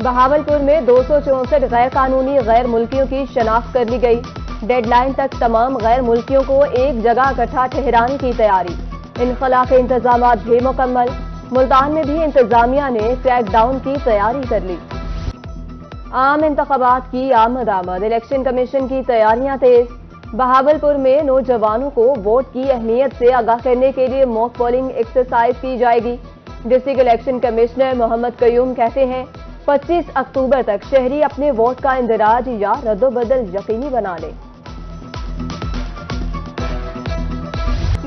بہاولپور میں 264 غیر قانونی غیر ملکیوں کی شناخت کر لی گئی۔ ڈیڈ لائن تک تمام غیر ملکیوں کو ایک جگہ اکٹھا ٹھہرانے کی تیاری۔ انخلا کے انتظامات بھی مکمل۔ ملتان میں بھی انتظامیہ نے کریک ڈاؤن کی تیاری کر لی۔ عام انتخابات کی آمد الیکشن کمیشن کی تیاریاں تیز۔ بہاولپور میں نوجوانوں کو ووٹ کی اہمیت سے آگاہ کرنے کے لیے موک پولنگ ایکسرسائز کی جائے گی۔ ڈسٹرکٹ الیکشن کمشنر محمد قیوم کہتے ہیں 25 اکتوبر تک شہری اپنے ووٹ کا اندراج یا رد و بدل یقینی بنا لیں۔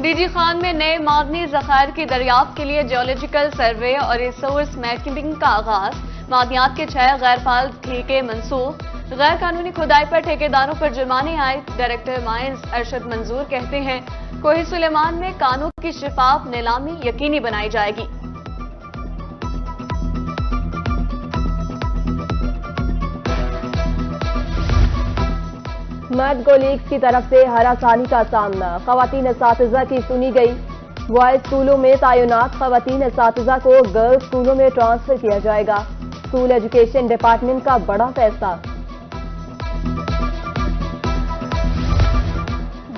ڈی جی خان میں نئے معدنی ذخائر کی دریافت کے لیے جیولوجیکل سروے اور ریسورس میپنگ کا آغاز۔ معدنیات کے 6 غیر فعال ٹھیکے منسوخ۔ غیر قانونی کھدائی پر ٹھیکیداروں پر جرمانے عائد۔ ڈائریکٹر مائنز ارشد منظور کہتے ہیں کوہ سلیمان میں کانوں کی شفاف نیلامی یقینی بنائی جائے گی۔ مرد کولیگز کی طرف سے ہراسانی کا سامنا۔ خواتین اساتذہ کی سنی گئی۔ بوائز اسکولوں میں تعینات خواتین اساتذہ کو گرلز اسکولوں میں ٹرانسفر کیا جائے گا۔ اسکول ایجوکیشن ڈپارٹمنٹ کا بڑا فیصلہ۔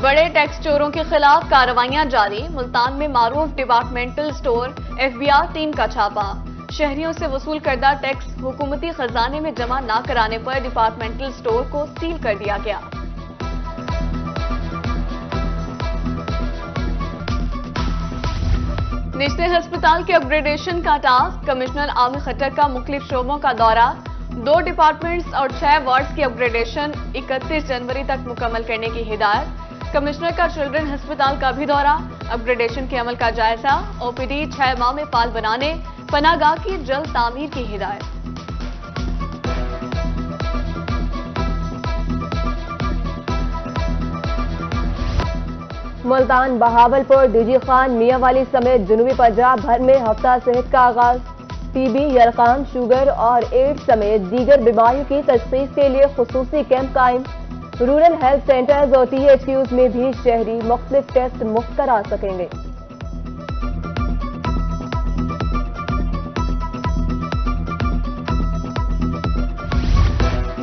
بڑے ٹیکس چوروں کے خلاف کارروائیاں جاری۔ ملتان میں معروف departmental store F B R team کا چھاپا۔ شہریوں سے وصول کردہ ٹیکس حکومتی خزانے میں جمع نہ کرانے پر ڈپارٹمنٹل سٹور کو سیل کر دیا گیا۔ نجتے ہسپتال کے اپ گریڈیشن کا ٹاسک۔ کمشنر عامر خٹر کا مختلف شعبوں کا دورہ۔ 2 ڈپارٹمنٹس اور 6 وارڈز کی اپ گریڈیشن 31 جنوری تک مکمل کرنے کی ہدایت۔ کمشنر کا چلڈرن ہسپتال کا بھی دورہ۔ اپ گریڈیشن کے عمل کا جائزہ۔ او پی ڈی 6 ماہ میں فعال بنانے، پناہ گاہ کی جلد تعمیر کی ہدایت۔ ملتان، بہاولپور، ڈی جی خان، میاں والی سمیت جنوبی پنجاب بھر میں ہفتہ صحت کا آغاز۔ ٹی بی، یرقان، شوگر اور ایڈز سمیت دیگر بیماریوں کی تشخیص کے لیے خصوصی کیمپ قائم۔ رورل ہیلتھ سینٹرز اور ٹی ایچ کیوز میں بھی شہری مختلف ٹیسٹ مفت کرا سکیں گے۔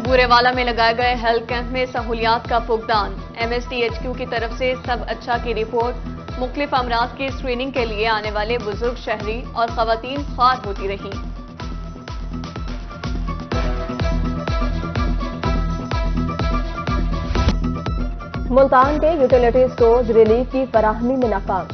بورے والا میں لگائے گئے ہیلتھ کیمپ میں سہولیات کا فقدان۔ M S T H Q کی طرف سے سب اچھا کی رپورٹ۔ مختلف امراض کی اسکریننگ کے لیے آنے والے بزرگ شہری اور خواتین خوار ہوتی رہیں۔ ملتان کے یوٹیلیٹی سٹورز ریلیف کی فراہمی میں ناکام۔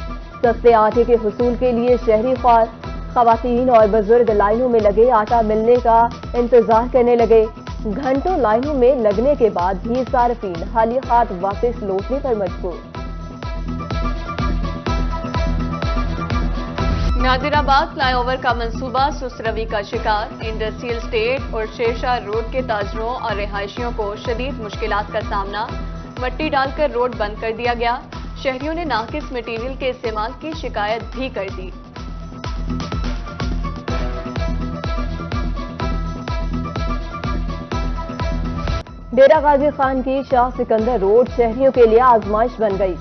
سستے آٹے کے حصول کے لیے شہری خوار۔ خواتین اور بزرگ لائنوں میں لگے آٹا ملنے کا انتظار کرنے لگے۔ گھنٹوں لائنوں میں لگنے کے بعد بھی صارفین خالی ہاتھ واپس لوٹنے پر مجبور۔ نادر آباد فلائی اوور کا منصوبہ سست روی کا شکار۔ انڈسٹریل اسٹیٹ اور شیرشاہ روڈ کے تاجروں اور رہائشیوں کو شدید مشکلات کا سامنا۔ مٹی ڈال کر روڈ بند کر دیا گیا۔ شہریوں نے ناقص مٹیریل کے استعمال کی شکایت بھی کر دی۔ ڈیرہ غازی خان کی شاہ سکندر روڈ شہریوں کے لیے آزمائش بن گئی۔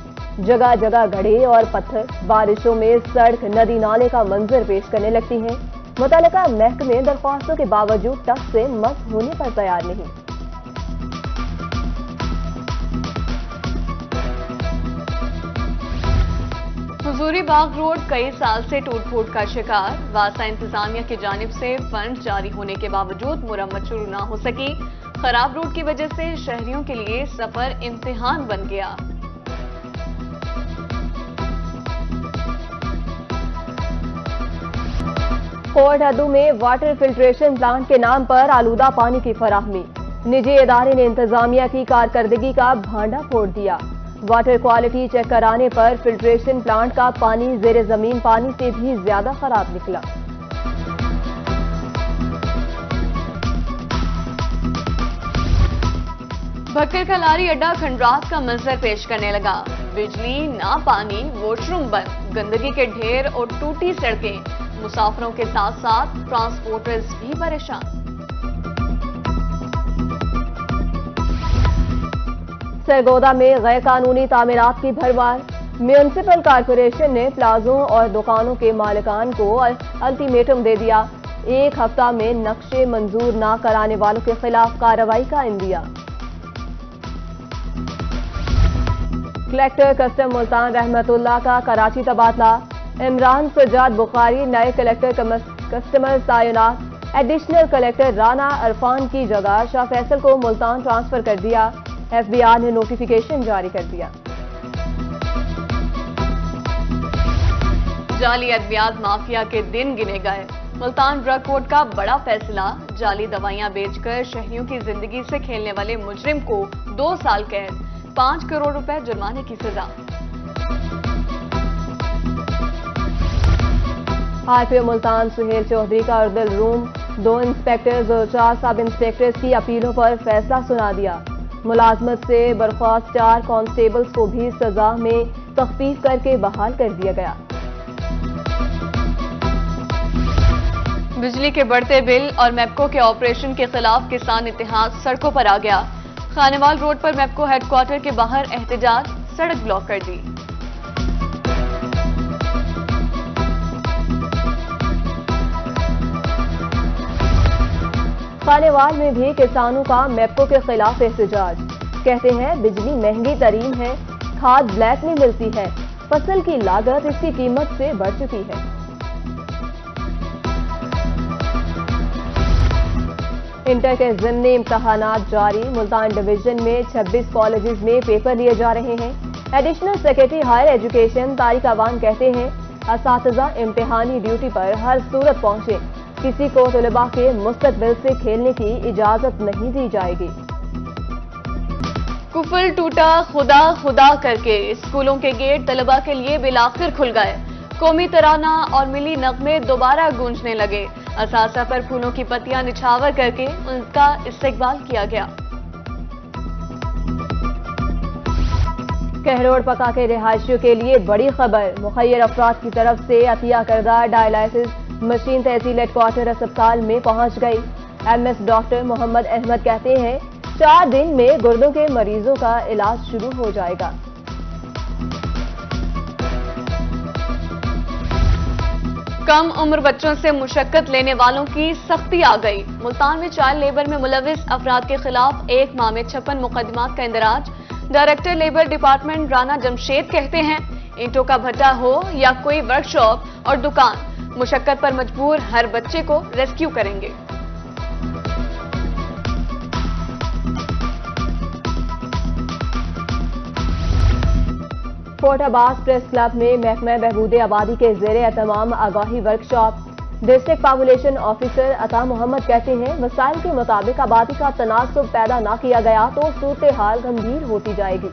جگہ جگہ گڑھے اور پتھر بارشوں میں سڑک ندی نالے کا منظر پیش کرنے لگتی ہیں۔ متعلقہ محکمے درخواستوں کے باوجود ٹس سے مس ہونے پر تیار نہیں۔ حضوری باغ روڈ کئی سال سے ٹوٹ پھوٹ کا شکار۔ واسطہ انتظامیہ کی جانب سے فنڈ جاری ہونے کے باوجود مرمت شروع نہ ہو سکی۔ خراب روڈ کی وجہ سے شہریوں کے لیے سفر امتحان بن گیا۔ کوٹ ہدو میں واٹر فلٹریشن پلانٹ کے نام پر آلودہ پانی کی فراہمی۔ نجی ادارے نے انتظامیہ کی کارکردگی کا بھانڈا پھوڑ دیا۔ واٹر کوالٹی چیک کرانے پر فلٹریشن پلانٹ کا پانی زیر زمین پانی سے بھی زیادہ خراب نکلا۔ بھکر کا لاری اڈا کھنڈرات کا منظر پیش کرنے لگا۔ بجلی نہ پانی، واش روم بند، گندگی کے ڈھیر اور ٹوٹی سڑکیں۔ مسافروں کے ساتھ ساتھ ٹرانسپورٹرز بھی پریشان۔ سرگودا میں غیر قانونی تعمیرات کی بھرمار۔ میونسپل کارپوریشن نے پلازوں اور دکانوں کے مالکان کو الٹیمیٹم دے دیا۔ ایک ہفتہ میں نقشے منظور نہ کرانے والوں کے خلاف کارروائی کا عندیہ۔ کلکٹر کسٹم ملتان رحمت اللہ کا کراچی تبادلہ، عمران سجاد بخاری نئے کلکٹر کسٹمر تعینات، ایڈیشنل کلکٹر رانا عرفان کی جگہ شاہ فیصل کو ملتان ٹرانسفر کر دیا، ایف بی آر نے نوٹیفیکیشن جاری کر دیا۔ جعلی ادویات مافیا کے دن گنے گئے، ملتان ڈرگ کورٹ کا بڑا فیصلہ، جعلی دوائیاں بیچ کر شہریوں کی زندگی سے کھیلنے والے مجرم کو 2 سال قید، 5 کروڑ روپے جرمانے کی سزا۔ آئی پی او ملتان سہیل چودھری کا اردل روم 2 انسپیکٹرز اور 4 سب انسپیکٹرز کی اپیلوں پر فیصلہ سنا دیا، ملازمت سے برخاست 4 کانسٹیبلز کو بھی سزا میں تخفیف کر کے بحال کر دیا گیا۔ بجلی کے بڑھتے بل اور میپکو کے آپریشن کے خلاف کسان اتحاد سڑکوں پر آ گیا، خانیوال روڈ پر میپکو ہیڈ کوارٹر کے باہر احتجاج، سڑک بلاک کر دی۔ خانیوال میں بھی کسانوں کا میپکو کے خلاف احتجاج، کہتے ہیں بجلی مہنگی ترین ہے، کھاد بلیک میں ملتی ہے، فصل کی لاگت اس کی قیمت سے بڑھ چکی ہے۔ انٹر کے ضمنی امتحانات جاری، ملتان ڈویژن میں 26 کالجز میں پیپر لیے جا رہے ہیں۔ Additional secretary higher education Tariq Awan کہتے ہیں اساتذہ امتحانی ڈیوٹی پر ہر صورت پہنچے، کسی کو طلباء کے مستقبل سے کھیلنے کی اجازت نہیں دی جائے گی۔ کفر ٹوٹا خدا خدا کر کے اسکولوں کے گیٹ طلباء کے لیے بالآخر کھل گئے، قومی ترانہ اور ملی نغمے دوبارہ گونجنے لگے، اساتذہ پر پھولوں کی پتیاں نچھاور کر کے ان کا استقبال کیا گیا۔ کہروڑ پکا کے رہائشیوں کے لیے بڑی خبر، مخیر افراد کی طرف سے عطیہ کردہ ڈائلائسس مشین تحصیل ہیڈ کوارٹر اسپتال میں پہنچ گئی۔ ایم ایس ڈاکٹر محمد احمد کہتے ہیں 4 دن میں گردوں کے مریضوں کا علاج شروع ہو جائے گا۔ کم عمر بچوں سے مشقت لینے والوں کی سختی آ گئی، ملتان میں چائلڈ لیبر میں ملوث افراد کے خلاف 1 ماہ میں 56 مقدمات کا اندراج۔ Director labour department Rana Jamshed کہتے ہیں اینٹوں کا بھٹا ہو یا کوئی ورک شاپ اور دکان، مشقت پر مجبور ہر بچے کو ریسکیو کریں گے۔ فورٹ عباس پریس کلب میں محکمہ بہبود آبادی کے زیر اہتمام آگاہی ورکشاپ، ڈسٹرکٹ پاپولیشن آفیسر عطا محمد کہتے ہیں وسائل کے مطابق آبادی کا تناسب پیدا نہ کیا گیا تو صورتحال گمبھیر ہوتی جائے گی۔